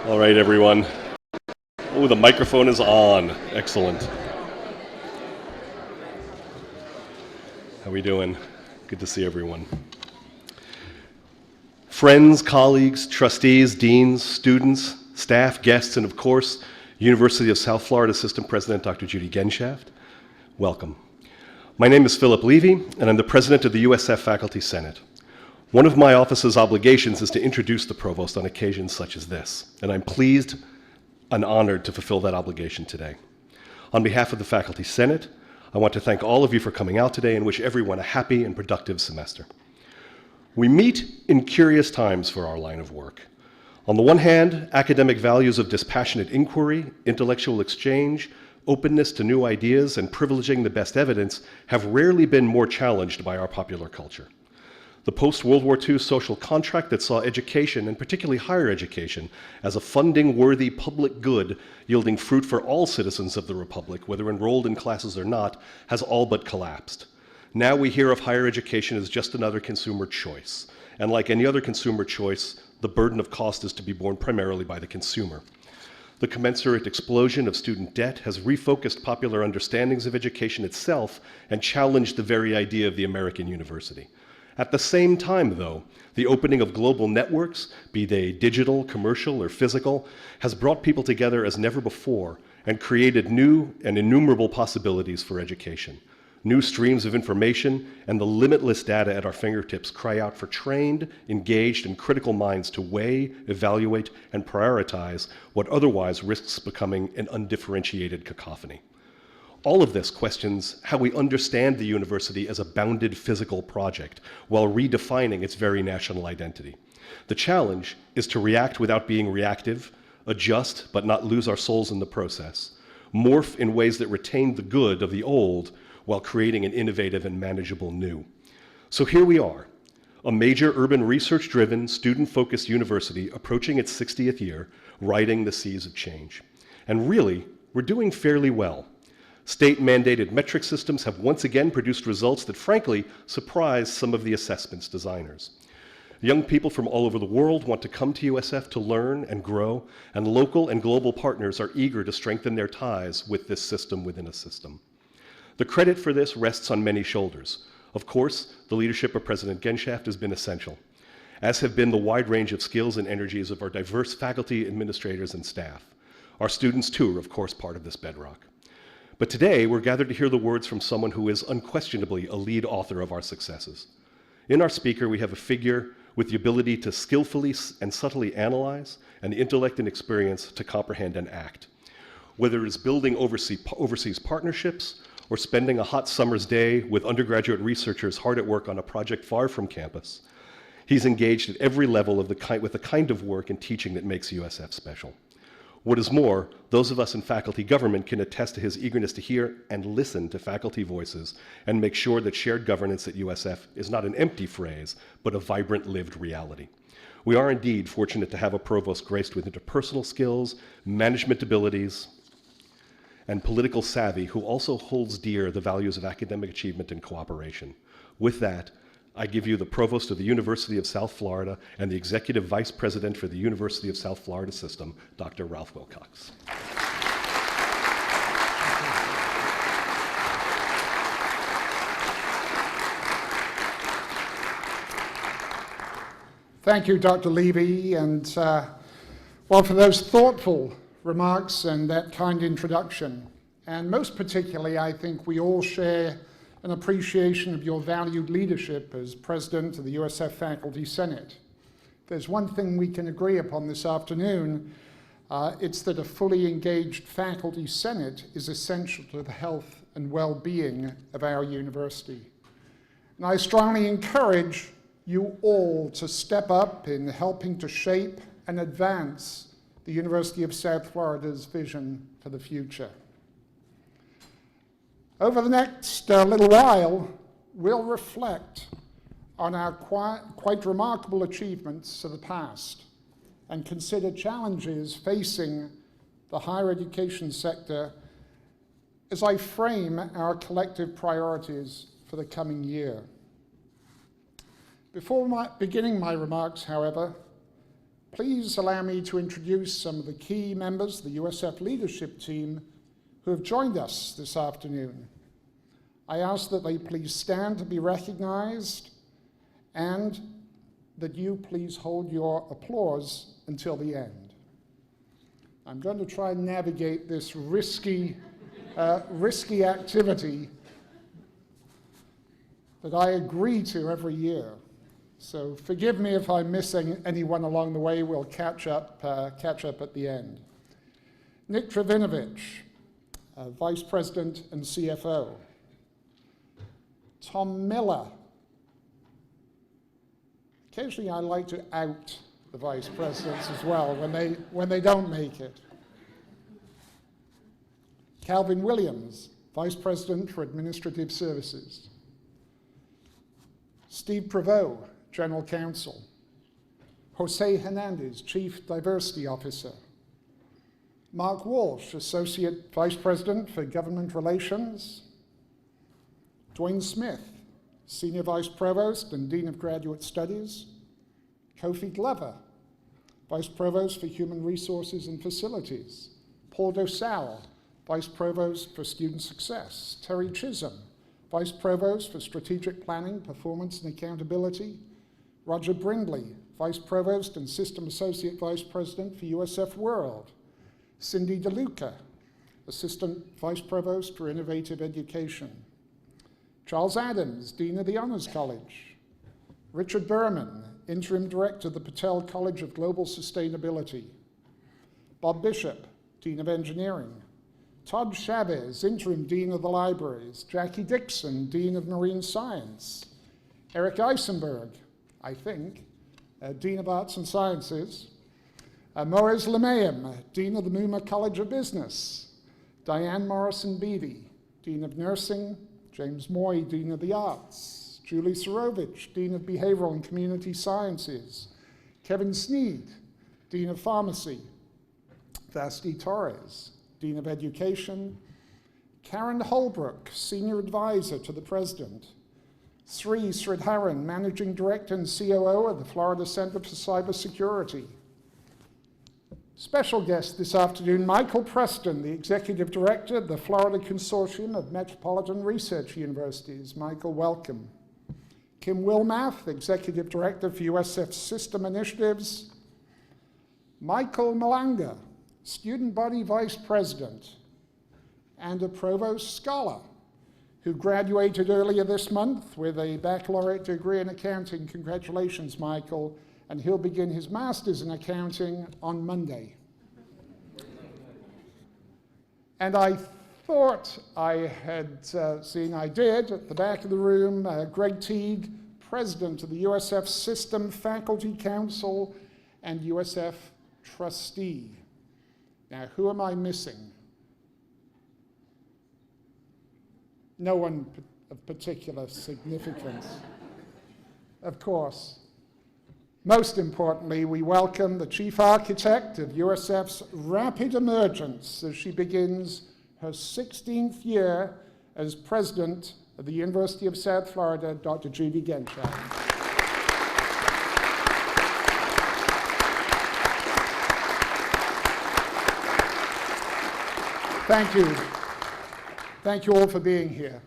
All right, everyone. Oh, the microphone is on. Excellent. How we doing? Good to see everyone. Friends, colleagues, trustees, deans, students, staff, guests, and of course, University of South Florida Assistant President Dr. Judy Genshaft, welcome. My name is Philip Levy, and I'm the president of the USF Faculty Senate. One of my office's obligations is to introduce the provost on occasions such as this, and I'm pleased and honored to fulfill that obligation today. On behalf of the Faculty Senate, I want to thank all of you for coming out today and wish everyone a happy and productive semester. We meet in curious times for our line of work. On the one hand, academic values of dispassionate inquiry, intellectual exchange, openness to new ideas, and privileging the best evidence have rarely been more challenged by our popular culture. The post-World War II social contract that saw education, and particularly higher education, as a funding-worthy public good yielding fruit for all citizens of the Republic, whether enrolled in classes or not, has all but collapsed. Now we hear of higher education as just another consumer choice. And like any other consumer choice, the burden of cost is to be borne primarily by the consumer. The commensurate explosion of student debt has refocused popular understandings of education itself and challenged the very idea of the American university. At the same time, though, the opening of global networks, be they digital, commercial, or physical, has brought people together as never before and created new and innumerable possibilities for education. New streams of information and the limitless data at our fingertips cry out for trained, engaged, and critical minds to weigh, evaluate, and prioritize what otherwise risks becoming an undifferentiated cacophony. All of this questions how we understand the university as a bounded physical project while redefining its very national identity. The challenge is to react without being reactive, adjust but not lose our souls in the process, morph in ways that retain the good of the old while creating an innovative and manageable new. So here we are, a major urban research-driven, student-focused university approaching its 60th year, riding the seas of change. And really, we're doing fairly well. State-mandated metric systems have once again produced results that frankly surprise some of the assessment's designers. Young people from all over the world want to come to USF to learn and grow, and local and global partners are eager to strengthen their ties with this system within a system. The credit for this rests on many shoulders. Of course, the leadership of President Genshaft has been essential, as have been the wide range of skills and energies of our diverse faculty, administrators, and staff. Our students, too, are of course part of this bedrock. But today, we're gathered to hear the words from someone who is unquestionably a lead author of our successes. In our speaker, we have a figure with the ability to skillfully and subtly analyze, and the intellect and experience to comprehend and act. Whether it's building overseas partnerships, or spending a hot summer's day with undergraduate researchers hard at work on a project far from campus, he's engaged at every level with the kind of work and teaching that makes USF special. What is more, those of us in faculty government can attest to his eagerness to hear and listen to faculty voices and make sure that shared governance at USF is not an empty phrase, but a vibrant lived reality. We are indeed fortunate to have a provost graced with interpersonal skills, management abilities, and political savvy who also holds dear the values of academic achievement and cooperation. With that, I give you the Provost of the University of South Florida and the Executive Vice President for the University of South Florida System, Dr. Ralph Wilcox. Thank you, Dr. Levy, and well, for those thoughtful remarks and that kind introduction. And most particularly, I think we all share an appreciation of your valued leadership as President of the USF Faculty Senate. If there's one thing we can agree upon this afternoon, it's that a fully engaged Faculty Senate is essential to the health and well-being of our university. And I strongly encourage you all to step up in helping to shape and advance the University of South Florida's vision for the future. Over the next little while, we'll reflect on our quite remarkable achievements of the past and consider challenges facing the higher education sector as I frame our collective priorities for the coming year. Before beginning my remarks, however, please allow me to introduce some of the key members of the USF leadership team who have joined us this afternoon. I ask that they please stand to be recognized and that you please hold your applause until the end. I'm going to try and navigate this risky activity that I agree to every year. So forgive me if I'm missing anyone along the way. We'll catch up at the end. Nick Travinovich, Vice President and CFO. Tom Miller. Occasionally I like to out the vice presidents as well when they don't make it. Calvin Williams, Vice President for Administrative Services. Steve Provost, General Counsel. Jose Hernandez, Chief Diversity Officer. Mark Walsh, Associate Vice President for Government Relations. Dwayne Smith, Senior Vice Provost and Dean of Graduate Studies. Kofi Glover, Vice Provost for Human Resources and Facilities. Paul Dosal, Vice Provost for Student Success. Terry Chisholm, Vice Provost for Strategic Planning, Performance and Accountability. Roger Brindley, Vice Provost and System Associate Vice President for USF World. Cindy DeLuca, Assistant Vice Provost for Innovative Education. Charles Adams, Dean of the Honors College. Richard Berman, Interim Director of the Patel College of Global Sustainability. Bob Bishop, Dean of Engineering. Todd Chavez, Interim Dean of the Libraries. Jackie Dixon, Dean of Marine Science. Eric Eisenberg, I think, Dean of Arts and Sciences. Moez Lemayem, Dean of the Muma College of Business. Diane Morrison-Beatty, Dean of Nursing. James Moy, Dean of the Arts. Julie Sorovich, Dean of Behavioral and Community Sciences. Kevin Sneed, Dean of Pharmacy. Vasti Torres, Dean of Education. Karen Holbrook, Senior Advisor to the President. Sri Sridharan, Managing Director and COO of the Florida Center for Cybersecurity. Special guest this afternoon, Michael Preston, the Executive Director of the Florida Consortium of Metropolitan Research Universities. Michael, welcome. Kim Wilmath, Executive Director for USF System Initiatives. Michael Malanga, Student Body Vice President and a Provost Scholar who graduated earlier this month with a baccalaureate degree in accounting. Congratulations, Michael. And he'll begin his master's in accounting on Monday. And I thought I had seen, I did, at the back of the room, Greg Teague, President of the USF System Faculty Council and USF Trustee. Now, who am I missing? No one of particular significance, of course. Most importantly, we welcome the Chief Architect of USF's rapid emergence as she begins her 16th year as President of the University of South Florida, Dr. Judy Genshaft. Thank you. Thank you all for being here.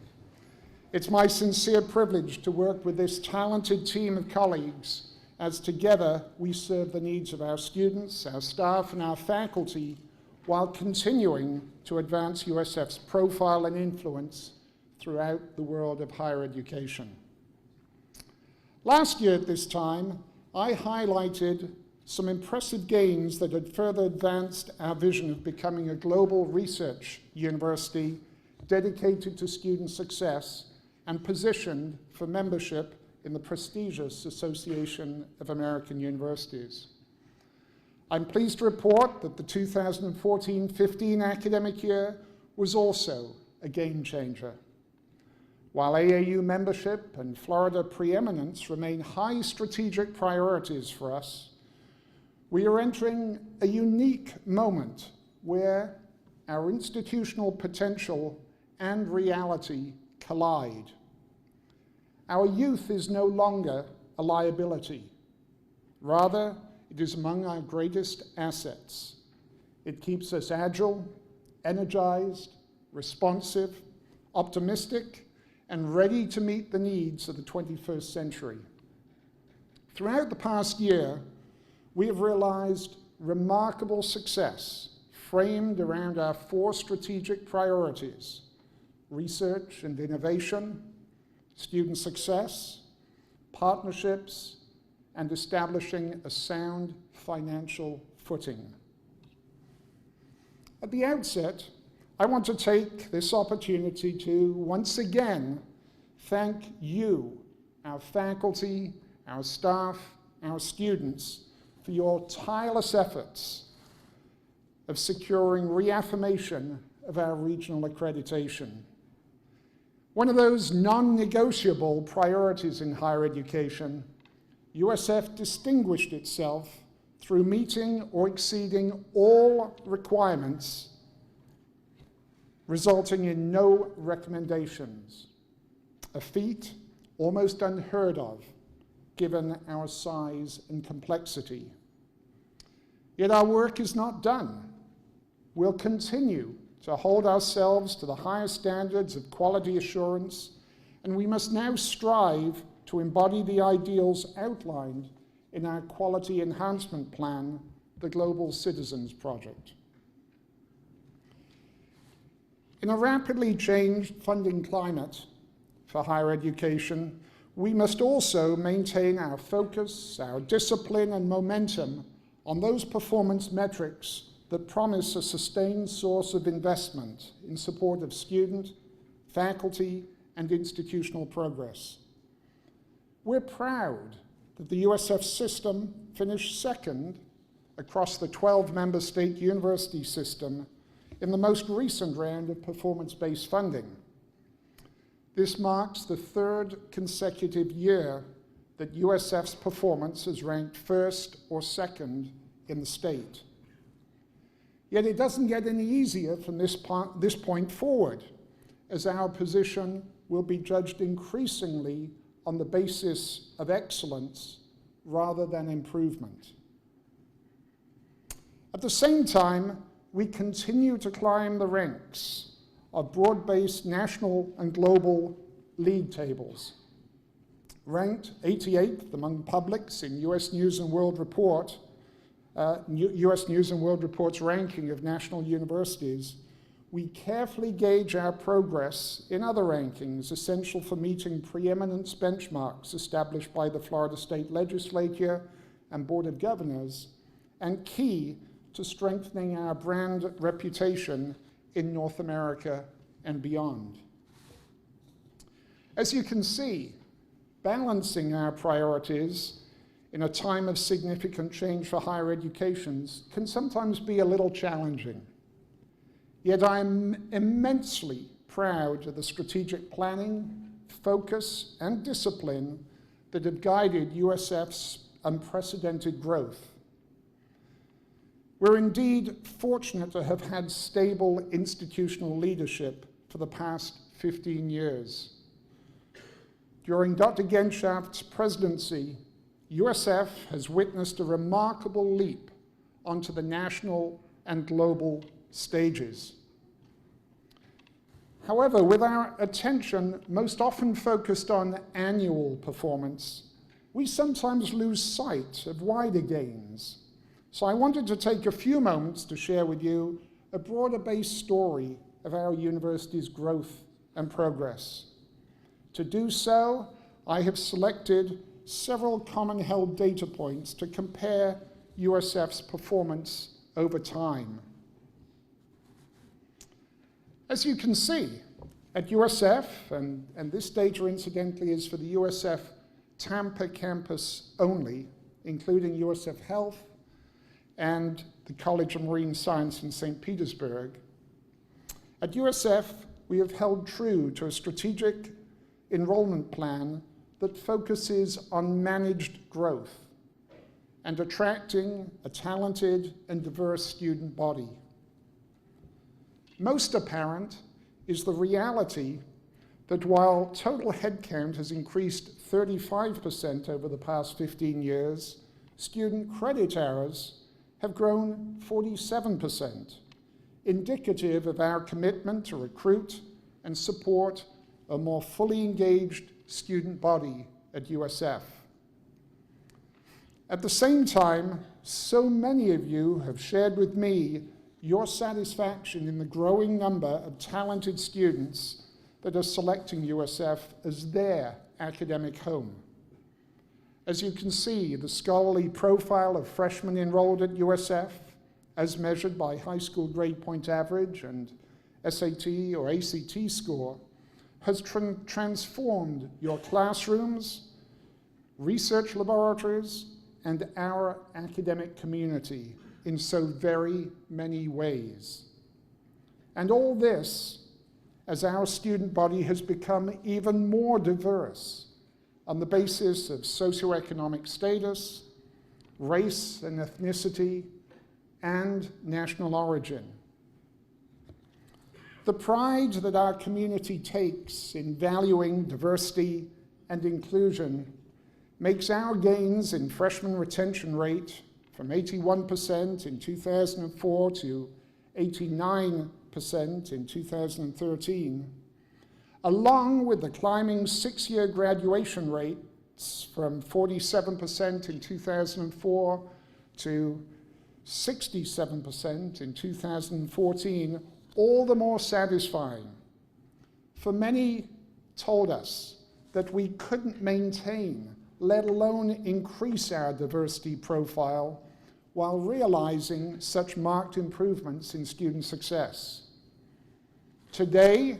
It's my sincere privilege to work with this talented team of colleagues as together we serve the needs of our students, our staff, and our faculty while continuing to advance USF's profile and influence throughout the world of higher education. Last year at this time, I highlighted some impressive gains that had further advanced our vision of becoming a global research university dedicated to student success and positioned for membership in the prestigious Association of American Universities. I'm pleased to report that the 2014-15 academic year was also a game changer. While AAU membership and Florida preeminence remain high strategic priorities for us, we are entering a unique moment where our institutional potential and reality collide. Our youth is no longer a liability. Rather, it is among our greatest assets. It keeps us agile, energized, responsive, optimistic, and ready to meet the needs of the 21st century. Throughout the past year, we have realized remarkable success framed around our 4 strategic priorities: research and innovation, student success, partnerships, and establishing a sound financial footing. At the outset, I want to take this opportunity to once again thank you, our faculty, our staff, our students, for your tireless efforts of securing reaffirmation of our regional accreditation. One of those non-negotiable priorities in higher education, USF distinguished itself through meeting or exceeding all requirements, resulting in no recommendations, a feat almost unheard of given our size and complexity. Yet our work is not done. We'll continue to hold ourselves to the highest standards of quality assurance, and we must now strive to embody the ideals outlined in our quality enhancement plan, the Global Citizens Project. In a rapidly changed funding climate for higher education, we must also maintain our focus, our discipline, and momentum on those performance metrics that promise a sustained source of investment in support of student, faculty, and institutional progress. We're proud that the USF system finished second across the 12 member state university system in the most recent round of performance-based funding. This marks the 3rd consecutive year that USF's performance has ranked 1st or 2nd in the state. Yet it doesn't get any easier from this point forward, as our position will be judged increasingly on the basis of excellence rather than improvement. At the same time, we continue to climb the ranks of broad-based national and global league tables. Ranked 88th among publics in US News and World Report, US News and World Report's ranking of national universities, we carefully gauge our progress in other rankings essential for meeting preeminence benchmarks established by the Florida State Legislature and Board of Governors, and key to strengthening our brand reputation in North America and beyond. As you can see, balancing our priorities in a time of significant change for higher education can sometimes be a little challenging. Yet I'm immensely proud of the strategic planning, focus, and discipline that have guided USF's unprecedented growth. We're indeed fortunate to have had stable institutional leadership for the past 15 years. During Dr. Genshaft's presidency, USF has witnessed a remarkable leap onto the national and global stages. However, with our attention most often focused on annual performance, we sometimes lose sight of wider gains. So I wanted to take a few moments to share with you a broader-based story of our university's growth and progress. To do so, I have selected several common-held data points to compare USF's performance over time. As you can see, at USF, and this data incidentally is for the USF Tampa campus only, including USF Health and the College of Marine Science in St. Petersburg. At USF, we have held true to a strategic enrollment plan that focuses on managed growth and attracting a talented and diverse student body. Most apparent is the reality that while total headcount has increased 35% over the past 15 years, student credit hours have grown 47%, indicative of our commitment to recruit and support a more fully engaged student body at USF. At the same time, so many of you have shared with me your satisfaction in the growing number of talented students that are selecting USF as their academic home. As you can see, the scholarly profile of freshmen enrolled at USF, as measured by high school grade point average and SAT or ACT score, has transformed your classrooms, research laboratories, and our academic community in so very many ways. And all this as our student body has become even more diverse on the basis of socioeconomic status, race and ethnicity, and national origin. The pride that our community takes in valuing diversity and inclusion makes our gains in freshman retention rate from 81% in 2004 to 89% in 2013, along with the climbing 6-year graduation rates from 47% in 2004 to 67% in 2014, all the more satisfying. For many told us that we couldn't maintain, let alone increase our diversity profile while realizing such marked improvements in student success. Today,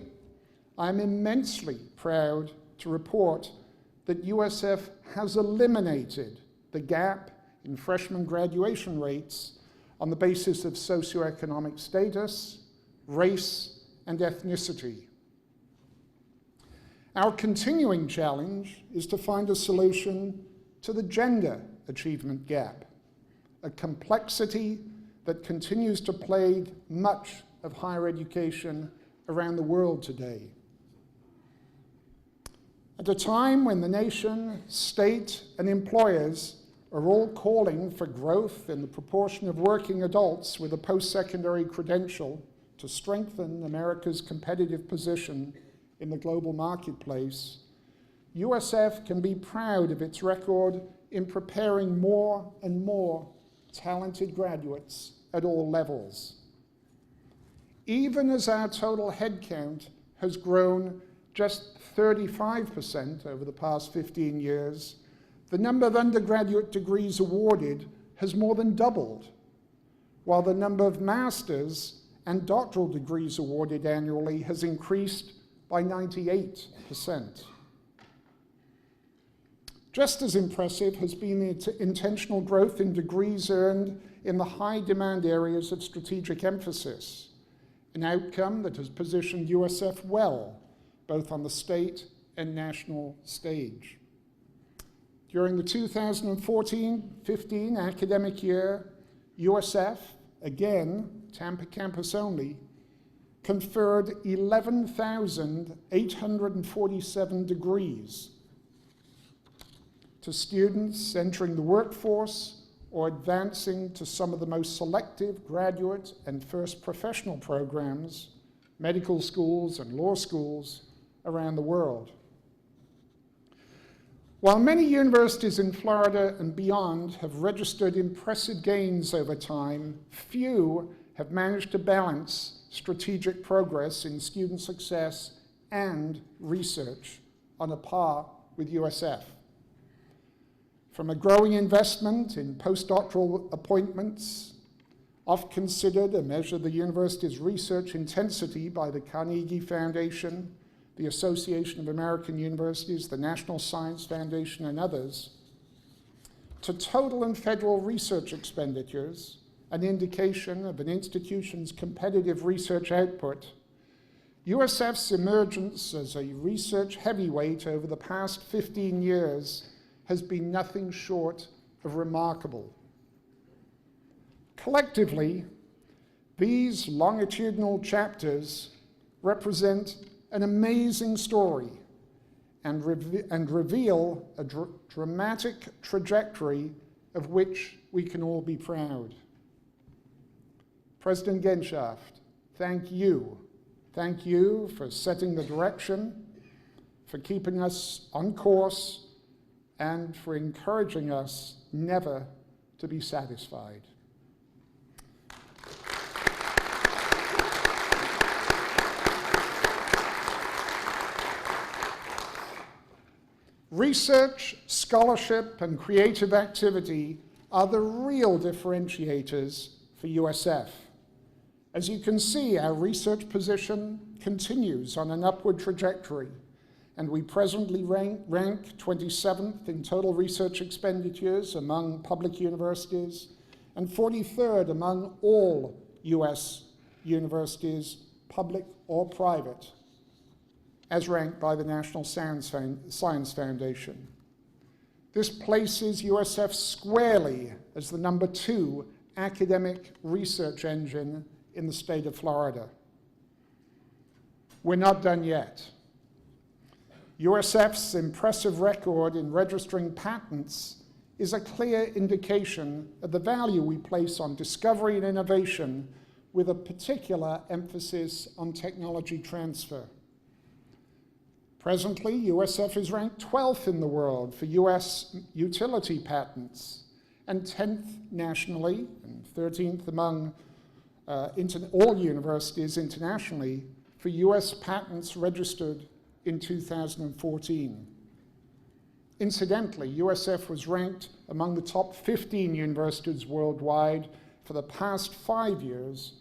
I'm immensely proud to report that USF has eliminated the gap in freshman graduation rates on the basis of socioeconomic status, race, and ethnicity. Our continuing challenge is to find a solution to the gender achievement gap, a complexity that continues to plague much of higher education around the world today. At a time when the nation, state, and employers are all calling for growth in the proportion of working adults with a post-secondary credential to strengthen America's competitive position in the global marketplace, USF can be proud of its record in preparing more and more talented graduates at all levels. Even as our total headcount has grown just 35% over the past 15 years, the number of undergraduate degrees awarded has more than doubled, while the number of master's and doctoral degrees awarded annually has increased by 98%. Just as impressive has been the intentional growth in degrees earned in the high-demand areas of strategic emphasis, an outcome that has positioned USF well, both on the state and national stage. During the 2014-15 academic year, USF, again, Tampa campus only, conferred 11,847 degrees to students entering the workforce or advancing to some of the most selective graduate and first professional programs, medical schools and law schools around the world. While many universities in Florida and beyond have registered impressive gains over time, few have managed to balance strategic progress in student success and research on a par with USF. From a growing investment in postdoctoral appointments, oft considered a measure of the university's research intensity by the Carnegie Foundation, the Association of American Universities, the National Science Foundation, and others, to total and federal research expenditures, an indication of an institution's competitive research output, USF's emergence as a research heavyweight over the past 15 years has been nothing short of remarkable. Collectively, these longitudinal chapters represent an amazing story and reveal a dramatic trajectory of which we can all be proud. President Genshaft, thank you. Thank you for setting the direction, for keeping us on course, and for encouraging us never to be satisfied. Research, scholarship, and creative activity are the real differentiators for USF. As you can see, our research position continues on an upward trajectory, and we presently rank 27th in total research expenditures among public universities and 43rd among all US universities, public or private, as ranked by the National Science Foundation. This places USF squarely as the #2 academic research engine in the state of Florida. We're not done yet. USF's impressive record in registering patents is a clear indication of the value we place on discovery and innovation, with a particular emphasis on technology transfer. Presently, USF is ranked 12th in the world for US utility patents, and 10th nationally, and 13th among all universities internationally for US patents registered in 2014. Incidentally, USF was ranked among the top 15 universities worldwide for the past 5 years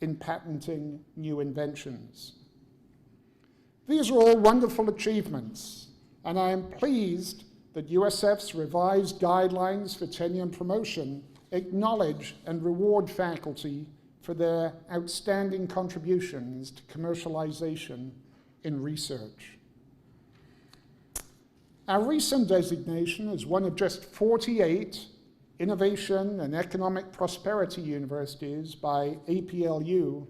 in patenting new inventions. These are all wonderful achievements, and I am pleased that USF's revised guidelines for tenure and promotion acknowledge and reward faculty for their outstanding contributions to commercialization in research. Our recent designation as one of just 48 Innovation and Economic Prosperity Universities by APLU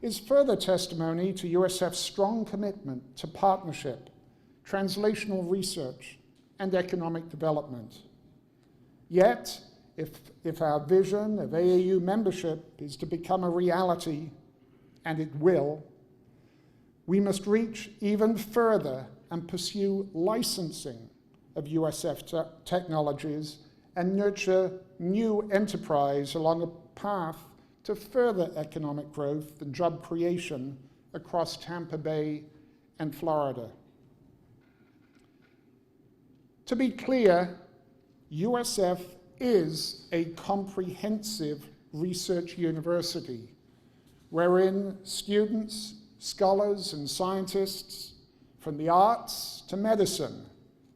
is further testimony to USF's strong commitment to partnership, translational research, and economic development. Yet, if our vision of AAU membership is to become a reality, and it will, we must reach even further and pursue licensing of USF technologies and nurture new enterprise along a path to further economic growth and job creation across Tampa Bay and Florida. To be clear, USF is a comprehensive research university wherein students, scholars, and scientists from the arts to medicine,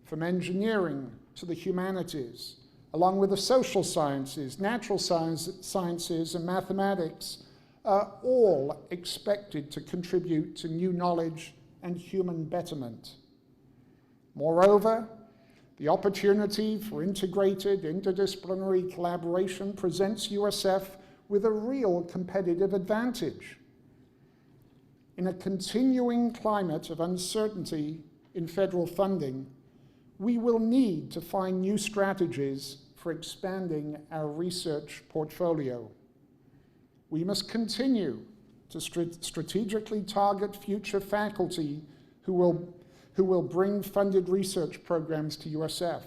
from engineering to the humanities, along with the social sciences, natural sciences, and mathematics, are all expected to contribute to new knowledge and human betterment. Moreover, the opportunity for integrated interdisciplinary collaboration presents USF with a real competitive advantage. In a continuing climate of uncertainty in federal funding, we will need to find new strategies for expanding our research portfolio. We must continue to strategically target future faculty who will bring funded research programs to USF.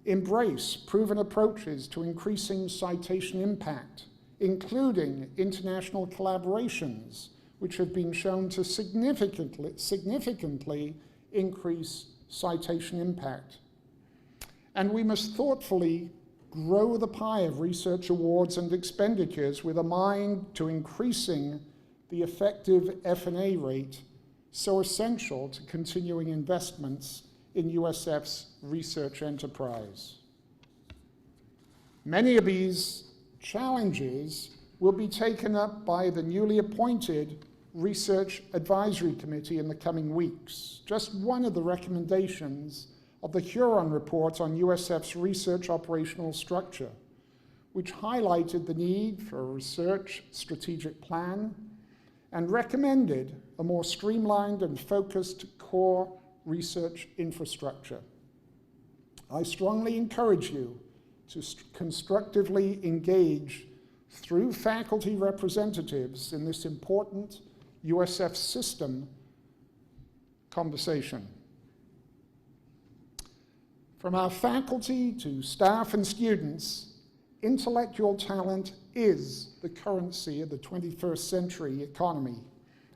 Embrace proven approaches to increasing citation impact, including international collaborations, which have been shown to significantly increase citation impact. And we must thoughtfully grow the pie of research awards and expenditures with a mind to increasing the effective F&A rate, so essential to continuing investments in USF's research enterprise. Many of these challenges will be taken up by the newly appointed Research Advisory Committee in the coming weeks. Just one of the recommendations of the Huron Report on USF's research operational structure, which highlighted the need for a research strategic plan and recommended a more streamlined and focused core research infrastructure. I strongly encourage you to constructively engage through faculty representatives in this important USF system conversation. From our faculty to staff and students, intellectual talent is the currency of the 21st century economy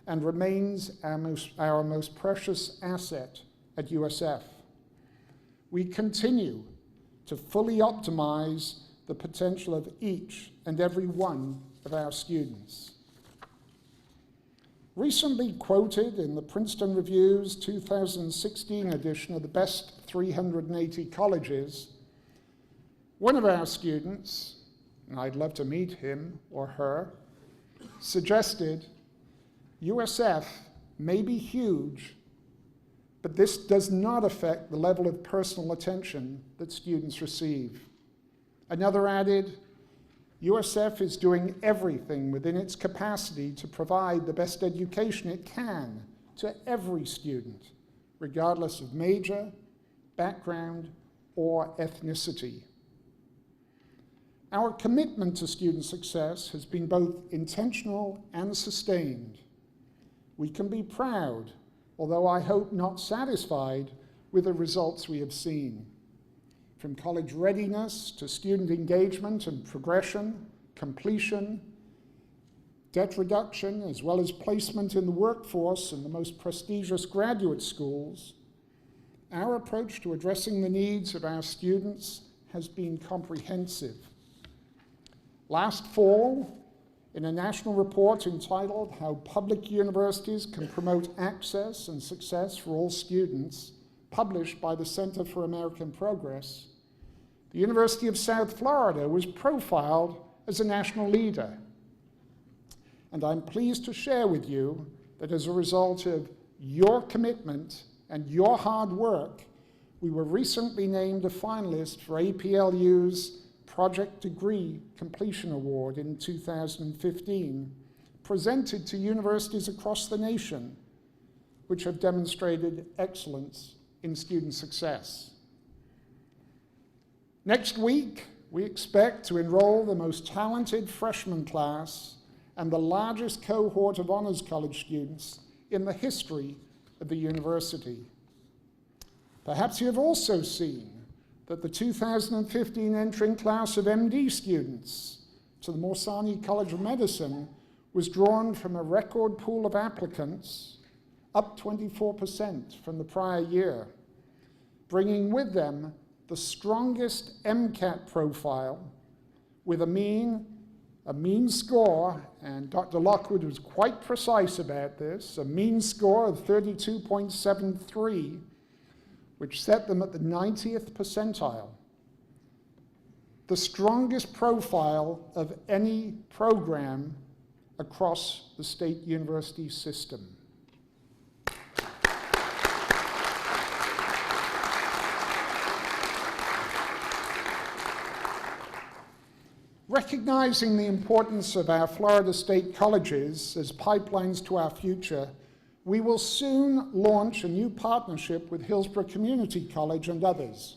and remains our most precious asset at USF. We continue to fully optimize the potential of each and every one of our students. Recently quoted in the Princeton Review's 2016 edition of the Best 380 Colleges, one of our students, and I'd love to meet him or her, suggested USF may be huge, but this does not affect the level of personal attention that students receive. Another added, USF is doing everything within its capacity to provide the best education it can to every student, regardless of major, background, or ethnicity. Our commitment to student success has been both intentional and sustained. We can be proud, although I hope not satisfied, with the results we have seen. From college readiness to student engagement and progression, completion, debt reduction, as well as placement in the workforce in the most prestigious graduate schools, our approach to addressing the needs of our students has been comprehensive. Last fall, in a national report entitled How Public Universities Can Promote Access and Success for All Students, published by the Center for American Progress, the University of South Florida was profiled as a national leader. And I'm pleased to share with you that as a result of your commitment and your hard work, we were recently named a finalist for APLU's Project Degree Completion Award in 2015, presented to universities across the nation, which have demonstrated excellence in student success. Next week, we expect to enroll the most talented freshman class and the largest cohort of honors college students in the history of the university. Perhaps you have also seen that the 2015 entering class of MD students to the Morsani College of Medicine was drawn from a record pool of applicants, up 24% from the prior year, bringing with them the strongest MCAT profile with a mean score, and Dr. Lockwood was quite precise about this, a mean score of 32.73, which set them at the 90th percentile, the strongest profile of any program across the state university system. Recognizing the importance of our Florida state colleges as pipelines to our future, we will soon launch a new partnership with Hillsborough Community College and others.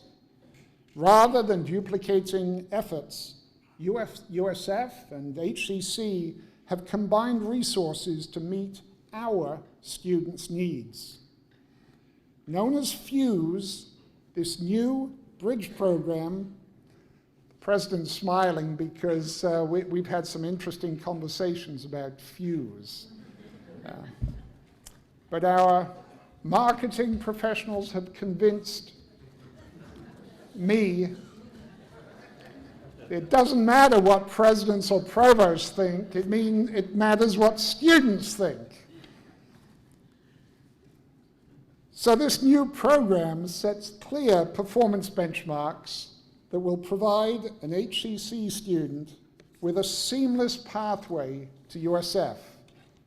Rather than duplicating efforts, USF and HCC have combined resources to meet our students' needs. Known as FUSE, this new bridge program, the President's smiling because we've had some interesting conversations about FUSE. But our marketing professionals have convinced me it doesn't matter what presidents or provosts think, it matters what students think. So this new program sets clear performance benchmarks that will provide an HCC student with a seamless pathway to USF,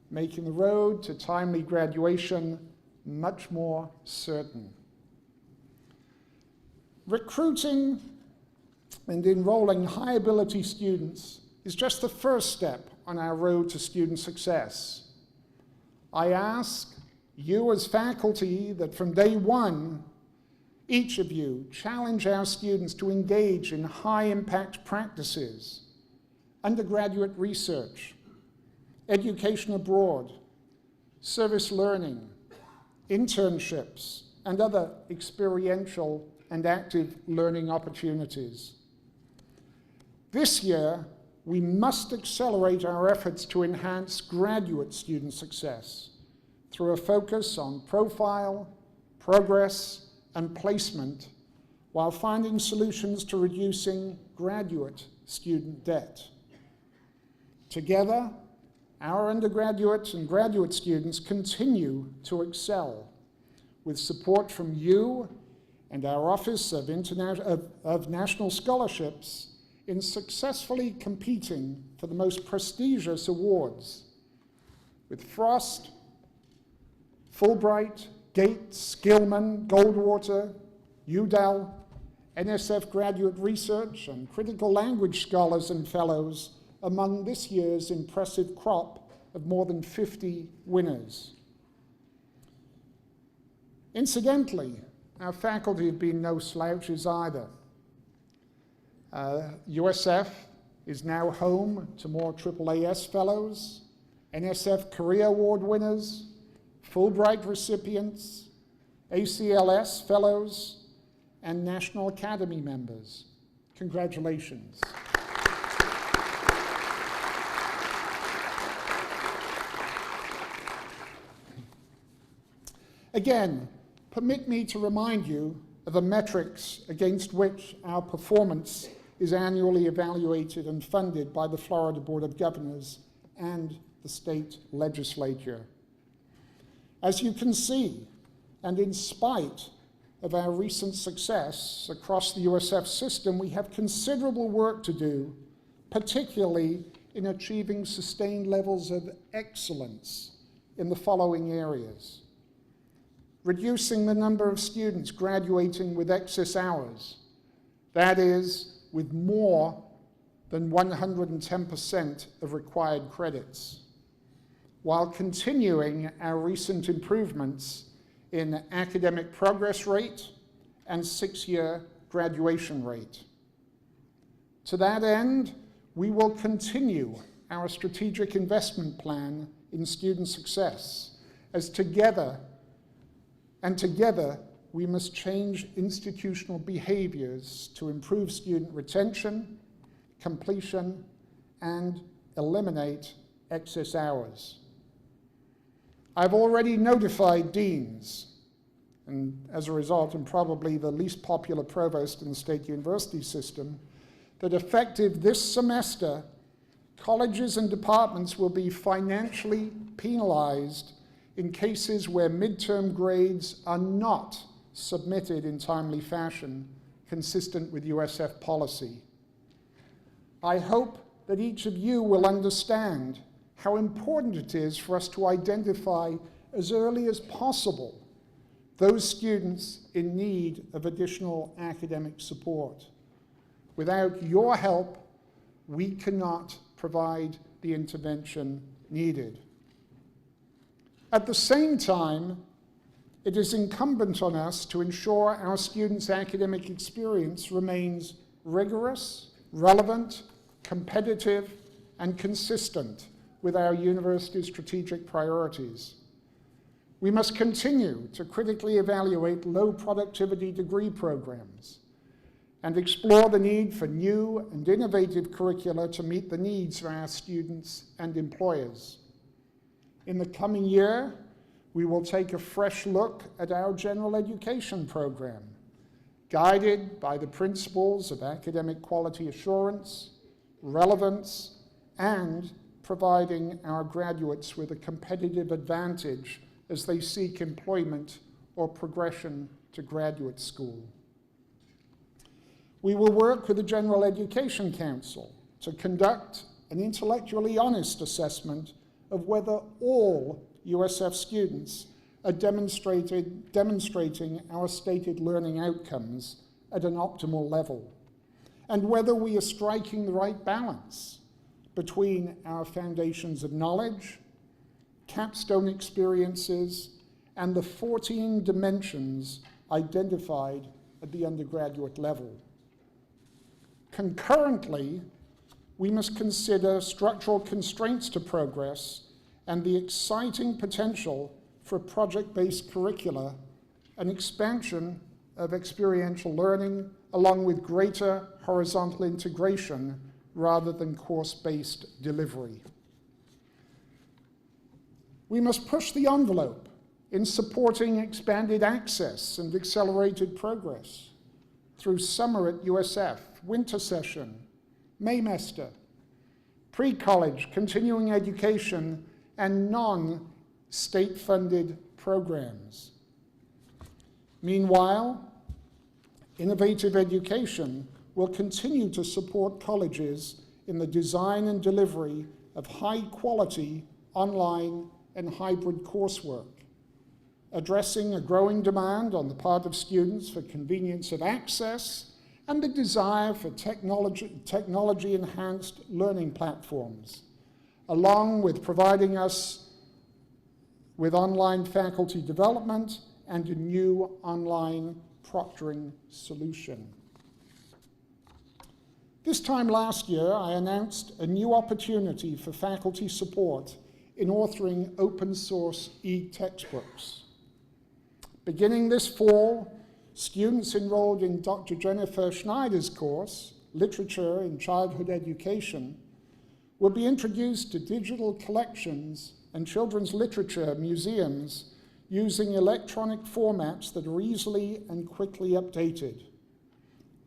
making the road to timely graduation much more certain. Recruiting and enrolling high-ability students is just the first step on our road to student success. I ask you as faculty that from day one, Each of you challenge our students to engage in high-impact practices, undergraduate research, education abroad, service learning, internships, and other experiential and active learning opportunities. This year, we must accelerate our efforts to enhance graduate student success through a focus on profile, progress, and placement, while finding solutions to reducing graduate student debt. Together, our undergraduate and graduate students continue to excel with support from you and our Office of National Scholarships in successfully competing for the most prestigious awards with Frost, Fulbright, Gates, Gilman, Goldwater, UDEL, NSF Graduate Research, and Critical Language Scholars and Fellows among this year's impressive crop of more than 50 winners. Incidentally, our faculty have been no slouches either. USF is now home to more AAAS fellows, NSF Career Award winners, Fulbright recipients, ACLS fellows, and National Academy members. Congratulations. Again, permit me to remind you of the metrics against which our performance is annually evaluated and funded by the Florida Board of Governors and the state legislature. As you can see, and in spite of our recent success across the USF system, we have considerable work to do, particularly in achieving sustained levels of excellence in the following areas: reducing the number of students graduating with excess hours, that is, with more than 110% of required credits, while continuing our recent improvements in academic progress rate and 6-year graduation rate. To that end, we will continue our strategic investment plan in student success, as together we must change institutional behaviors to improve student retention, completion, and eliminate excess hours. I've already notified deans, and as a result, I'm probably the least popular provost in the state university system, that effective this semester, colleges and departments will be financially penalized in cases where midterm grades are not submitted in timely fashion, consistent with USF policy. I hope that each of you will understand how important it is for us to identify as early as possible those students in need of additional academic support. Without your help, we cannot provide the intervention needed. At the same time, it is incumbent on us to ensure our students' academic experience remains rigorous, relevant, competitive, and consistent with our university's strategic priorities. We must continue to critically evaluate low productivity degree programs and explore the need for new and innovative curricula to meet the needs of our students and employers. In the coming year, we will take a fresh look at our general education program, guided by the principles of academic quality assurance, relevance, and providing our graduates with a competitive advantage as they seek employment or progression to graduate school. We will work with the General Education Council to conduct an intellectually honest assessment of whether all USF students are demonstrating our stated learning outcomes at an optimal level, and whether we are striking the right balance between our foundations of knowledge, capstone experiences, and the 14 dimensions identified at the undergraduate level. Concurrently, we must consider structural constraints to progress and the exciting potential for project-based curricula and expansion of experiential learning, along with greater horizontal integration rather than course-based delivery. We must push the envelope in supporting expanded access and accelerated progress through summer at USF, winter session, Maymester, pre-college, continuing education, and non-state-funded programs. Meanwhile, innovative education will continue to support colleges in the design and delivery of high-quality online and hybrid coursework, addressing a growing demand on the part of students for convenience of access and the desire for technology-enhanced learning platforms, along with providing us with online faculty development and a new online proctoring solution. This time last year, I announced a new opportunity for faculty support in authoring open source e-textbooks. Beginning this fall, students enrolled in Dr. Jenifer Schneider's course, Literature in Childhood Education, will be introduced to digital collections and children's literature museums using electronic formats that are easily and quickly updated.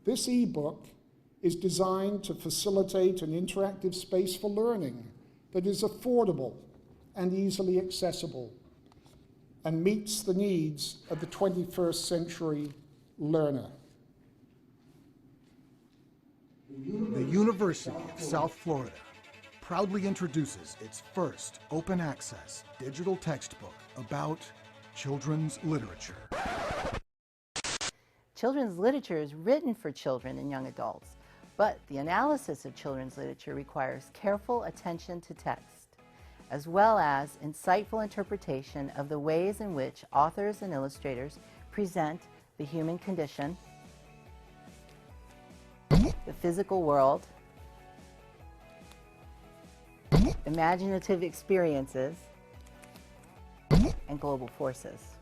This e-book is designed to facilitate an interactive space for learning that is affordable and easily accessible and meets the needs of the 21st century learner. The University of South Florida proudly introduces its first open access digital textbook about children's literature. Children's literature is written for children and young adults, but the analysis of children's literature requires careful attention to text, as well as insightful interpretation of the ways in which authors and illustrators present the human condition, the physical world, imaginative experiences, and global forces.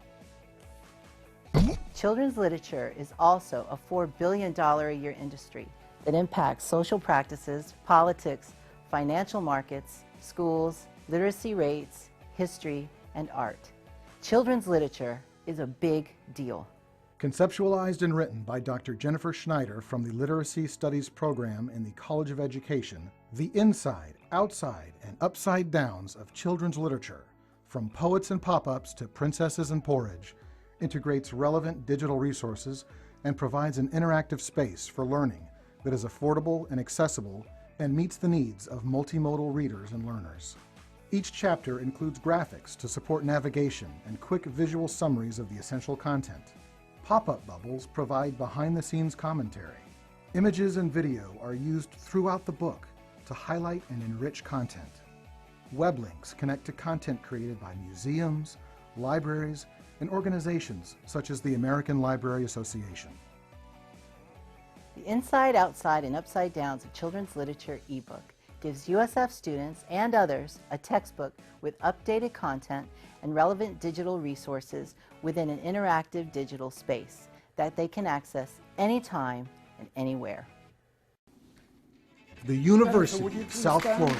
Children's literature is also a $4 billion a year industry that impacts social practices, politics, financial markets, schools, literacy rates, history, and art. Children's literature is a big deal. Conceptualized and written by Dr. Jenifer Schneider from the Literacy Studies program in the College of Education, the inside, outside, and upside downs of children's literature, from poets and pop-ups to princesses and porridge, integrates relevant digital resources and provides an interactive space for learning that is affordable and accessible and meets the needs of multimodal readers and learners. Each chapter includes graphics to support navigation and quick visual summaries of the essential content. Pop-up bubbles provide behind-the-scenes commentary. Images and video are used throughout the book to highlight and enrich content. Web links connect to content created by museums, libraries, and organizations such as the American Library Association. The Inside, Outside, and Upside Downs of Children's Literature ebook gives USF students and others a textbook with updated content and relevant digital resources within an interactive digital space that they can access anytime and anywhere. The University of South Florida.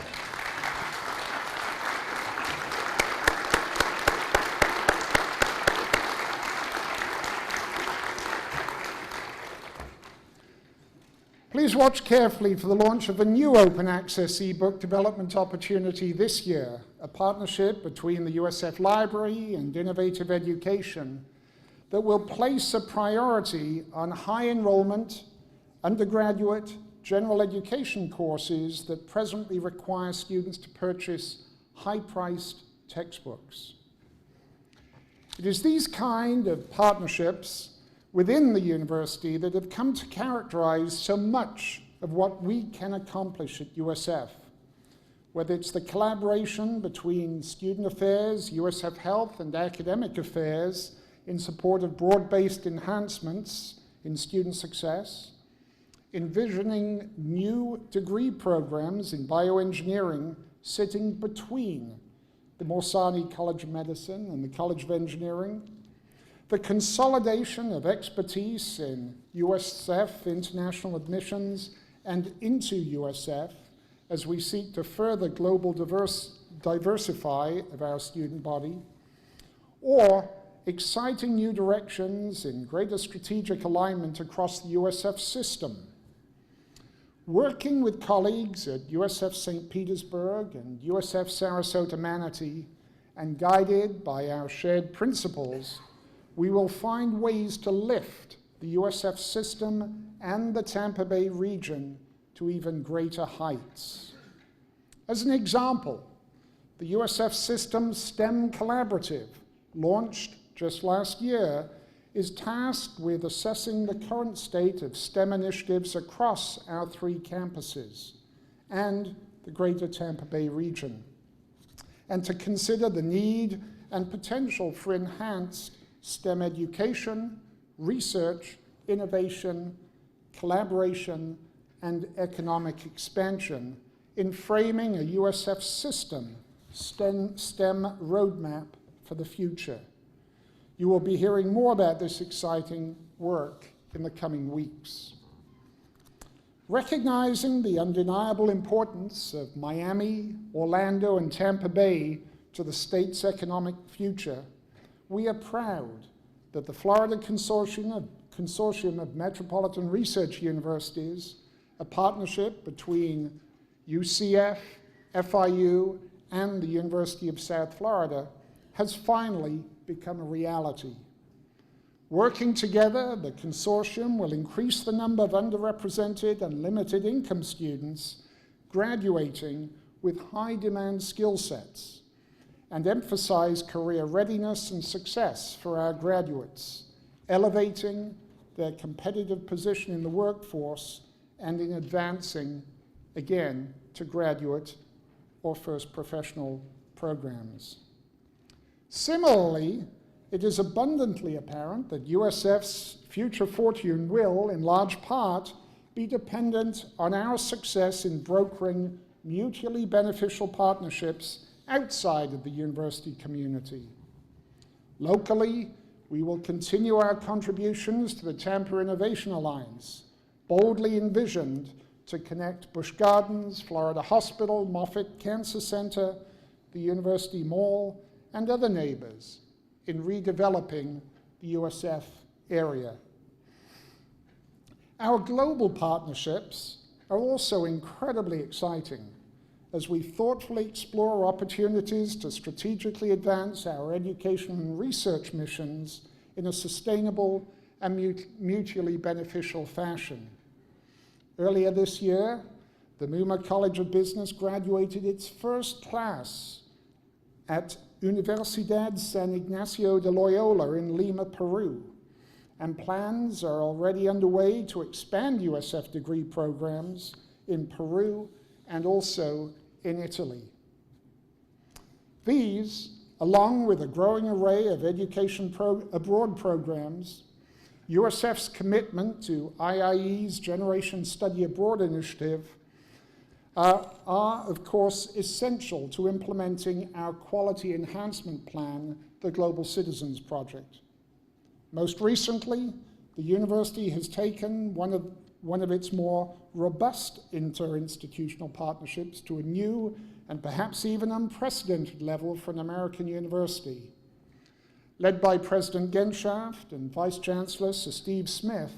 Please watch carefully for the launch of a new open access ebook development opportunity this year, a partnership between the USF Library and Innovative Education that will place a priority on high enrollment, undergraduate, general education courses that presently require students to purchase high-priced textbooks. It is these kind of partnerships within the university that have come to characterize so much of what we can accomplish at USF, whether it's the collaboration between Student Affairs, USF Health, and Academic Affairs in support of broad-based enhancements in student success, envisioning new degree programs in bioengineering sitting between the Morsani College of Medicine and the College of Engineering, the consolidation of expertise in USF international admissions and into USF as we seek to further global diversify of our student body, or exciting new directions in greater strategic alignment across the USF system. Working with colleagues at USF St. Petersburg and USF Sarasota Manatee, and guided by our shared principles, we will find ways to lift the USF system and the Tampa Bay region to even greater heights. As an example, the USF System STEM Collaborative, launched just last year, is tasked with assessing the current state of STEM initiatives across our 3 campuses and the greater Tampa Bay region, and to consider the need and potential for enhanced STEM education, research, innovation, collaboration, and economic expansion in framing a USF system STEM roadmap for the future. You will be hearing more about this exciting work in the coming weeks. Recognizing the undeniable importance of Miami, Orlando, and Tampa Bay to the state's economic future, we are proud that the Florida Consortium of Metropolitan Research Universities, a partnership between UCF, FIU, and the University of South Florida, has finally become a reality. Working together, the consortium will increase the number of underrepresented and limited income students graduating with high-demand skill sets and emphasize career readiness and success for our graduates, elevating their competitive position in the workforce and in advancing, again, to graduate or first professional programs. Similarly, it is abundantly apparent that USF's future fortune will, in large part, be dependent on our success in brokering mutually beneficial partnerships outside of the university community. Locally, we will continue our contributions to the Tampa Innovation Alliance, boldly envisioned to connect Busch Gardens, Florida Hospital, Moffitt Cancer Center, the University Mall, and other neighbors in redeveloping the USF area. Our global partnerships are also incredibly exciting as we thoughtfully explore opportunities to strategically advance our education and research missions in a sustainable and mutually beneficial fashion. Earlier this year, the Muma College of Business graduated its first class at Universidad San Ignacio de Loyola in Lima, Peru, and plans are already underway to expand USF degree programs in Peru and also in Italy. These, along with a growing array of education abroad programs, USF's commitment to IIE's Generation Study Abroad initiative are, of course, essential to implementing our quality enhancement plan, the Global Citizens Project. Most recently, the university has taken one of its more robust interinstitutional partnerships to a new and perhaps even unprecedented level for an American university. Led by President Genshaft and Vice Chancellor Sir Steve Smith,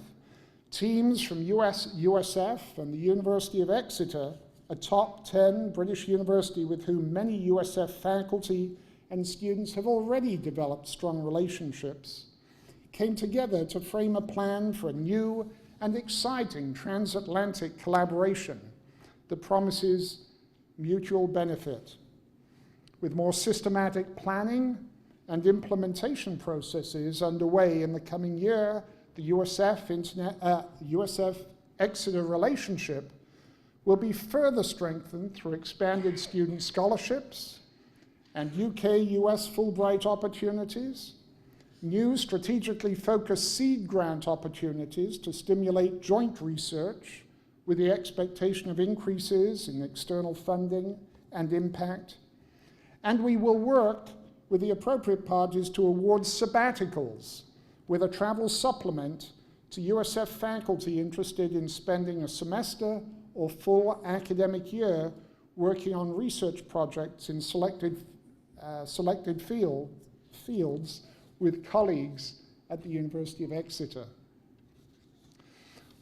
teams from USF and the University of Exeter, a top 10 British university with whom many USF faculty and students have already developed strong relationships, came together to frame a plan for a new and exciting transatlantic collaboration that promises mutual benefit. With more systematic planning and implementation processes underway in the coming year, the USF Exeter relationship will be further strengthened through expanded student scholarships and UK-US Fulbright opportunities, new strategically focused seed grant opportunities to stimulate joint research with the expectation of increases in external funding and impact. And we will work with the appropriate parties to award sabbaticals with a travel supplement to USF faculty interested in spending a semester or full academic year working on research projects in selected fields with colleagues at the University of Exeter.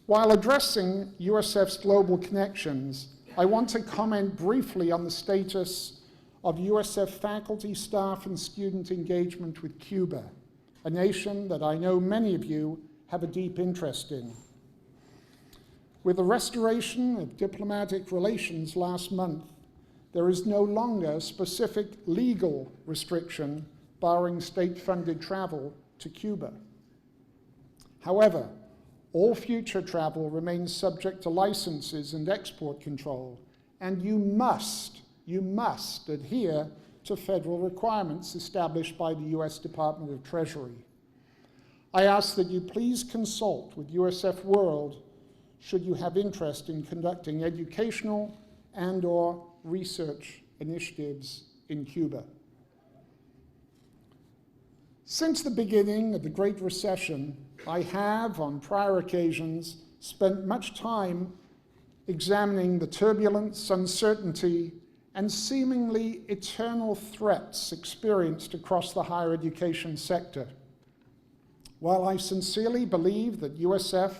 While addressing USF's global connections, I want to comment briefly on the status of USF faculty, staff, and student engagement with Cuba, a nation that I know many of you have a deep interest in. With the restoration of diplomatic relations last month, there is no longer a specific legal restriction barring state-funded travel to Cuba. However, all future travel remains subject to licenses and export control, and you must adhere to federal requirements established by the U.S. Department of Treasury. I ask that you please consult with USF World should you have interest in conducting educational and/or research initiatives in Cuba. Since the beginning of the Great Recession, I have, on prior occasions, spent much time examining the turbulence, uncertainty, and seemingly eternal threats experienced across the higher education sector. While I sincerely believe that USF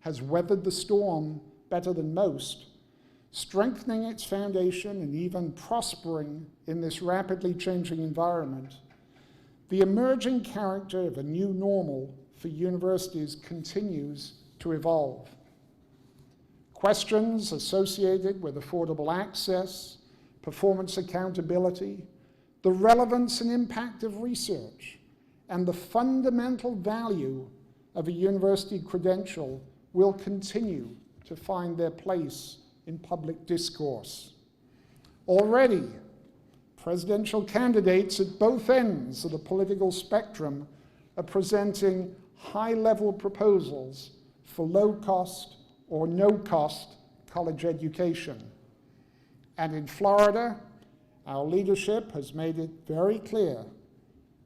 has weathered the storm better than most, strengthening its foundation and even prospering in this rapidly changing environment, the emerging character of a new normal for universities continues to evolve. Questions associated with affordable access, performance accountability, the relevance and impact of research, and the fundamental value of a university credential will continue to find their place in public discourse. Already, presidential candidates at both ends of the political spectrum are presenting high-level proposals for low-cost or no-cost college education. And in Florida, our leadership has made it very clear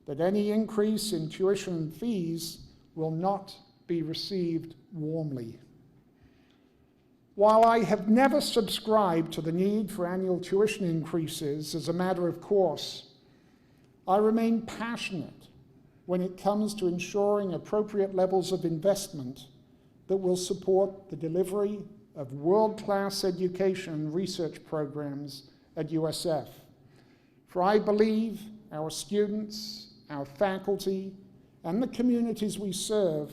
that any increase in tuition fees will not be received warmly. While I have never subscribed to the need for annual tuition increases as a matter of course, I remain passionate when it comes to ensuring appropriate levels of investment that will support the delivery of world-class education and research programs at USF. For I believe our students, our faculty, and the communities we serve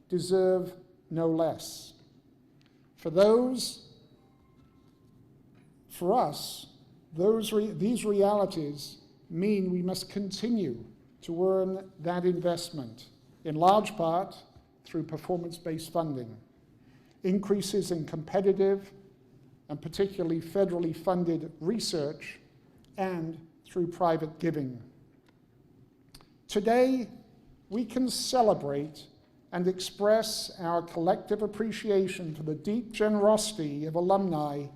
deserve no less. For us, these realities mean we must continue to earn that investment, in large part through performance-based funding, increases in competitive and particularly federally funded research, and through private giving. Today, we can celebrate and express our collective appreciation for the deep generosity of alumni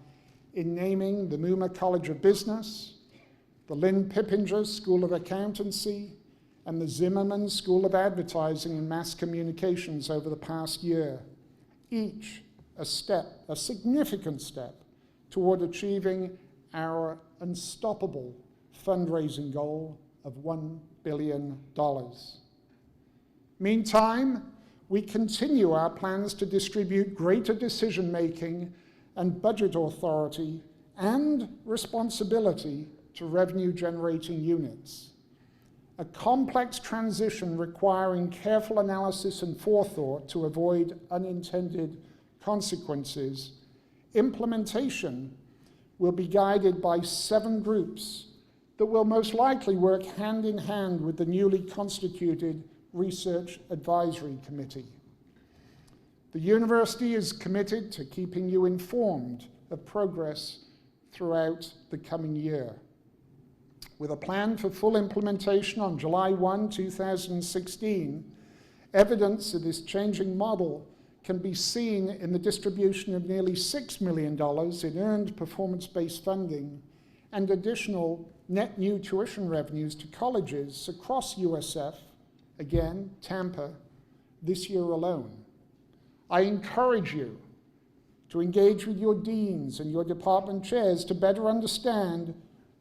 in naming the Muma College of Business, the Lynn Pippinger School of Accountancy, and the Zimmerman School of Advertising and Mass Communications over the past year, each a significant step toward achieving our unstoppable fundraising goal of $1 billion. Meantime, we continue our plans to distribute greater decision-making and budget authority and responsibility to revenue-generating units. A complex transition requiring careful analysis and forethought to avoid unintended consequences, implementation will be guided by 7 groups that will most likely work hand in hand with the newly constituted Research Advisory Committee. The university is committed to keeping you informed of progress throughout the coming year. with a plan for full implementation on July 1, 2016, evidence of this changing model can be seen in the distribution of nearly $6 million in earned performance-based funding and additional net new tuition revenues to colleges across USF, again, Tampa, this year alone. I encourage you to engage with your deans and your department chairs to better understand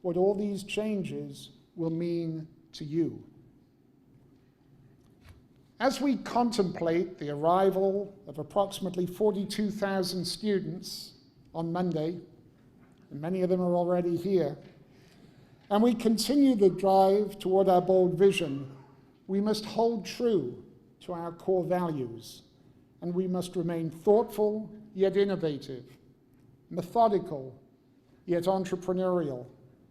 what all these changes will mean to you. As we contemplate the arrival of approximately 42,000 students on Monday, and many of them are already here, and we continue the drive toward our bold vision, we must hold true to our core values, and we must remain thoughtful yet innovative, methodical yet entrepreneurial,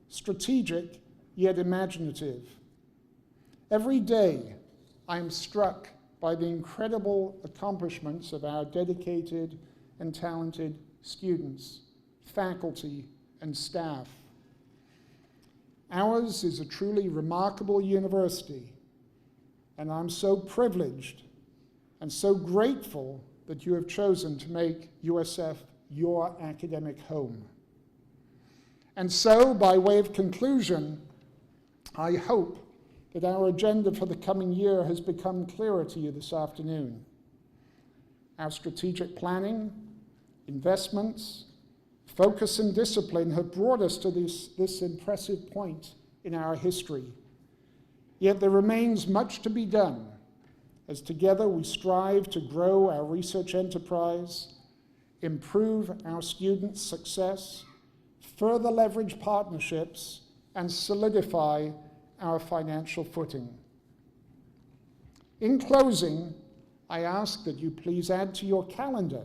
strategic yet imaginative. Every day, I am struck by the incredible accomplishments of our dedicated and talented students, faculty, and staff. Ours is a truly remarkable university, and I'm so privileged and so grateful that you have chosen to make USF your academic home. And so, by way of conclusion, I hope that our agenda for the coming year has become clearer to you this afternoon. Our strategic planning, investments, focus and discipline have brought us to this impressive point in our history. Yet there remains much to be done as together we strive to grow our research enterprise, improve our students' success, further leverage partnerships, and solidify our financial footing. In closing, I ask that you please add to your calendar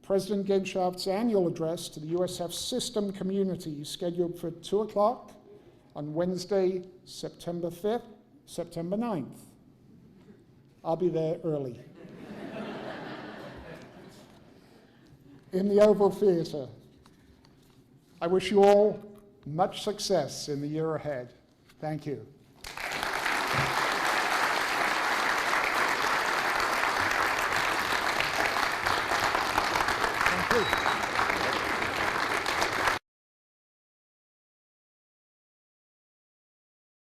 President Genshaft's annual address to the USF system community, scheduled for 2 o'clock on Wednesday, September 5th, September 9th. I'll be there early. In the Oval Theater. I wish you all much success in the year ahead. Thank you. Thank you.